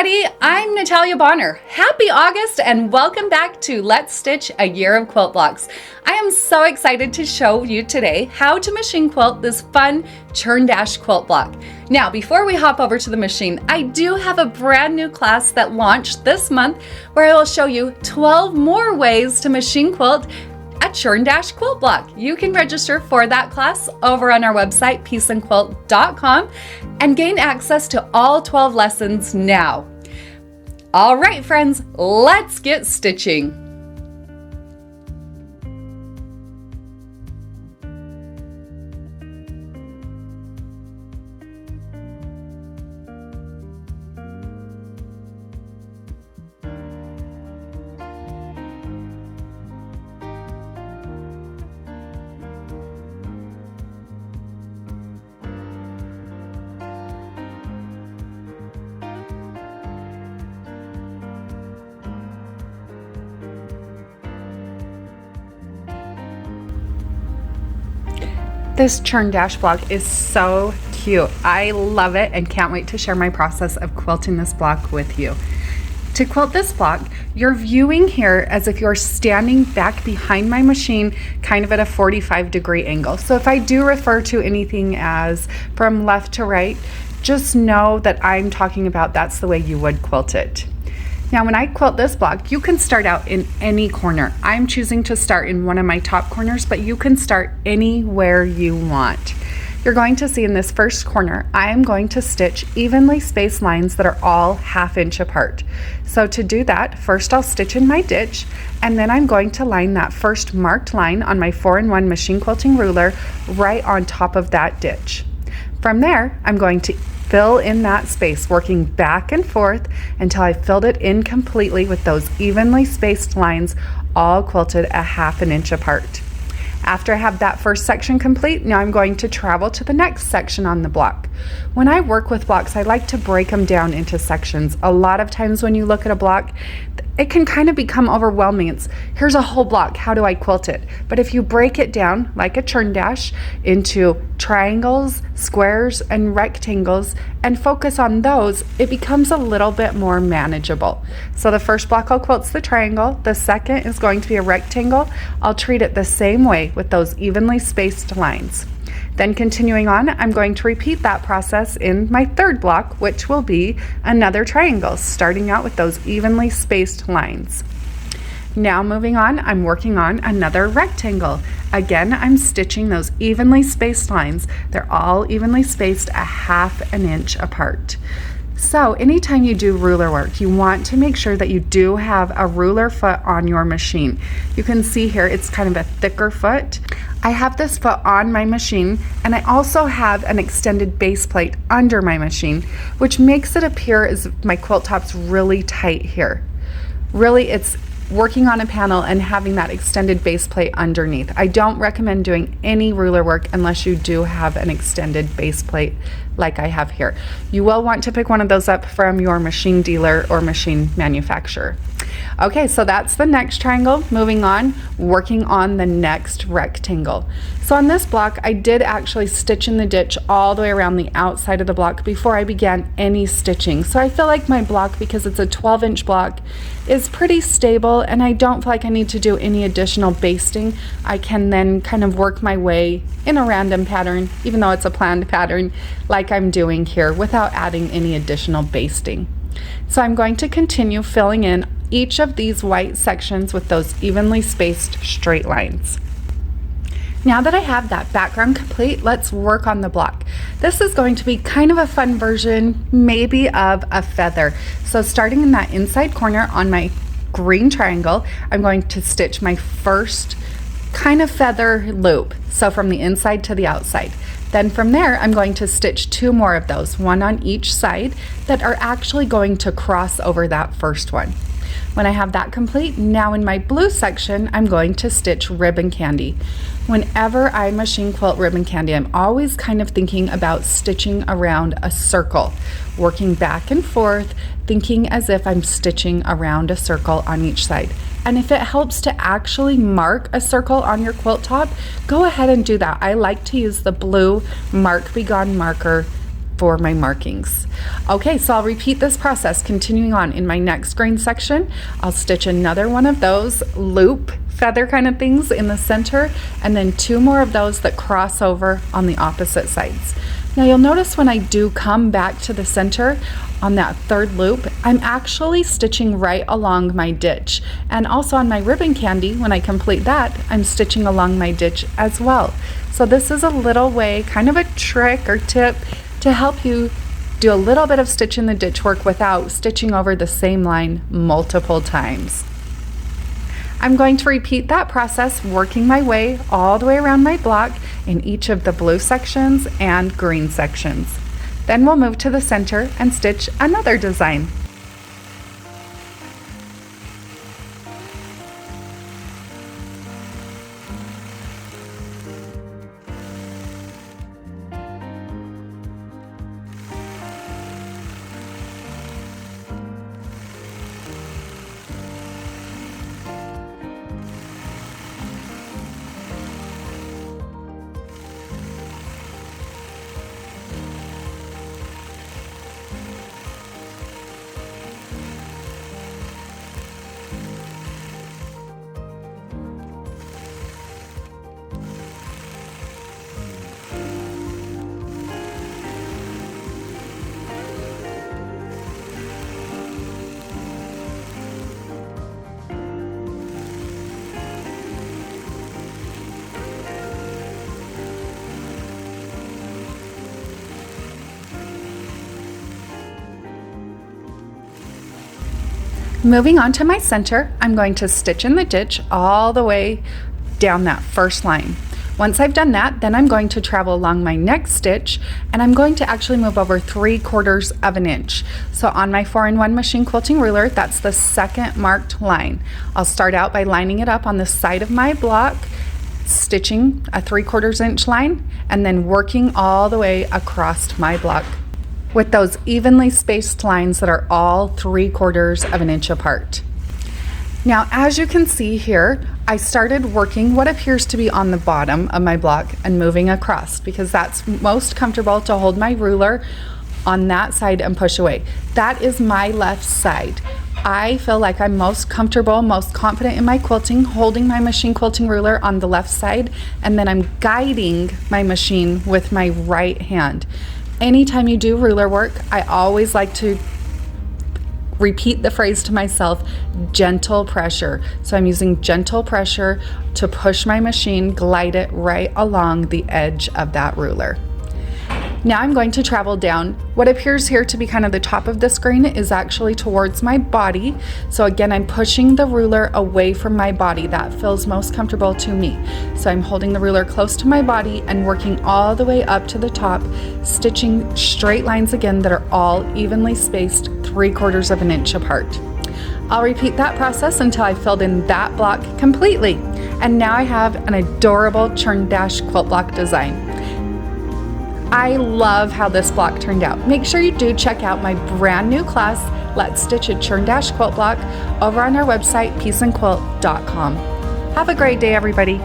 everybody, I'm Natalia Bonner. Happy August and welcome back to Let's Stitch a Year of Quilt Blocks. I am so excited to show you today how to machine quilt this fun Churn quilt block. Now, before we hop over to the machine, I do have a brand new class that launched this month where I will show you 12 more ways to machine quilt a Churn quilt block. You can register for that class over on our website, peaceandquilt.com, and gain access to all 12 lessons now. All right, friends, let's get stitching. This Churn block is so cute. I love it and can't wait to share my process of quilting this block with you. To quilt this block, you're viewing here as if you're standing back behind my machine, kind of at a 45-degree angle. So if I do refer to anything as from left to right, just know that I'm talking about that's the way you would quilt it. Now, when I quilt this block, you can start out in any corner. I'm choosing to start in one of my top corners, but you can start anywhere you want. You're going to see in this first corner, I am going to stitch evenly spaced lines that are all 1/2 inch apart. So to do that, first I'll stitch in my ditch, and then I'm going to line that first marked line on my 4-in-1 machine quilting ruler right on top of that ditch. From there, I'm going to fill in that space, working back and forth until I filled it in completely with those evenly spaced lines, all quilted 1/2 inch apart. After I have that first section complete, now I'm going to travel to the next section on the block. When I work with blocks, I like to break them down into sections. A lot of times when you look at a block, it can kind of become overwhelming. It's, here's a whole block, how do I quilt it? But if you break it down like a churn into triangles, squares, and rectangles and focus on those, it becomes a little bit more manageable. So the first block I'll quilt's the triangle, the second is going to be a rectangle. I'll treat it the same way with those evenly spaced lines. Then continuing on, I'm going to repeat that process in my third block, which will be another triangle, starting out with those evenly spaced lines. Now moving on, I'm working on another rectangle. Again, I'm stitching those evenly spaced lines. They're all evenly spaced 1/2 inch apart. So anytime you do ruler work, you want to make sure that you do have a ruler foot on your machine. You can see here, it's kind of a thicker foot. I have this foot on my machine, and I also have an extended base plate under my machine, which makes it appear as if my quilt top's really tight here. Really, it's working on a panel and having that extended base plate underneath. I don't recommend doing any ruler work unless you do have an extended base plate like I have here. You will want to pick one of those up from your machine dealer or machine manufacturer. Okay, so that's the next triangle. Moving on, working on the next rectangle. So on this block, I did actually stitch in the ditch all the way around the outside of the block before I began any stitching. So I feel like my block, because it's a 12-inch block, is pretty stable, and I don't feel like I need to do any additional basting. I can then kind of work my way in a random pattern, even though it's a planned pattern, like I'm doing here, without adding any additional basting. So I'm going to continue filling in each of these white sections with those evenly spaced straight lines. Now that I have that background complete, let's work on the block. This is going to be kind of a fun version, maybe of a feather. So starting in that inside corner on my green triangle, I'm going to stitch my first kind of feather loop. So from the inside to the outside. Then from there, I'm going to stitch 2 more of those, one on each side, that are actually going to cross over that first one. When I have that complete, now in my blue section, I'm going to stitch ribbon candy. Whenever I machine quilt ribbon candy, I'm always kind of thinking about stitching around a circle, working back and forth, thinking as if I'm stitching around a circle on each side. And if it helps to actually mark a circle on your quilt top, go ahead and do that. I like to use the blue Mark Be Gone marker for my markings. Okay, so I'll repeat this process. Continuing on, in my next grain section, I'll stitch another one of those loop feather kind of things in the center, and then 2 more of those that cross over on the opposite sides. Now you'll notice when I do come back to the center on that 3rd loop, I'm actually stitching right along my ditch. And also on my ribbon candy, when I complete that, I'm stitching along my ditch as well. So this is a little way, kind of a trick or tip to help you do a little bit of stitch in the ditch work without stitching over the same line multiple times. I'm going to repeat that process, working my way all the way around my block in each of the blue sections and green sections. Then we'll move to the center and stitch another design. Moving on to my center, I'm going to stitch in the ditch all the way down that first line. Once I've done that, then I'm going to travel along my next stitch, and I'm going to actually move over 3/4 of an inch. So on my 4-in-1 machine quilting ruler, that's the 2nd marked line. I'll start out by lining it up on the side of my block, stitching a 3/4 inch line, and then working all the way across my block with those evenly spaced lines that are all 3/4 of an inch apart. Now, as you can see here, I started working what appears to be on the bottom of my block and moving across, because that's most comfortable to hold my ruler on that side and push away. That is my left side. I feel like I'm most comfortable, most confident in my quilting, holding my machine quilting ruler on the left side, and then I'm guiding my machine with my right hand. Anytime you do ruler work, I always like to repeat the phrase to myself, gentle pressure. So I'm using gentle pressure to push my machine, glide it right along the edge of that ruler. Now I'm going to travel down. What appears here to be kind of the top of the screen is actually towards my body. So again, I'm pushing the ruler away from my body. That feels most comfortable to me. So I'm holding the ruler close to my body and working all the way up to the top, stitching straight lines again that are all evenly spaced 3/4 of an inch apart. I'll repeat that process until I filled in that block completely. And now I have an adorable Churn Dash quilt block design. I love how this block turned out. Make sure you do check out my brand new class, Let's Stitch a Churn Dash quilt block, over on our website, peaceandquilt.com. Have a great day, everybody.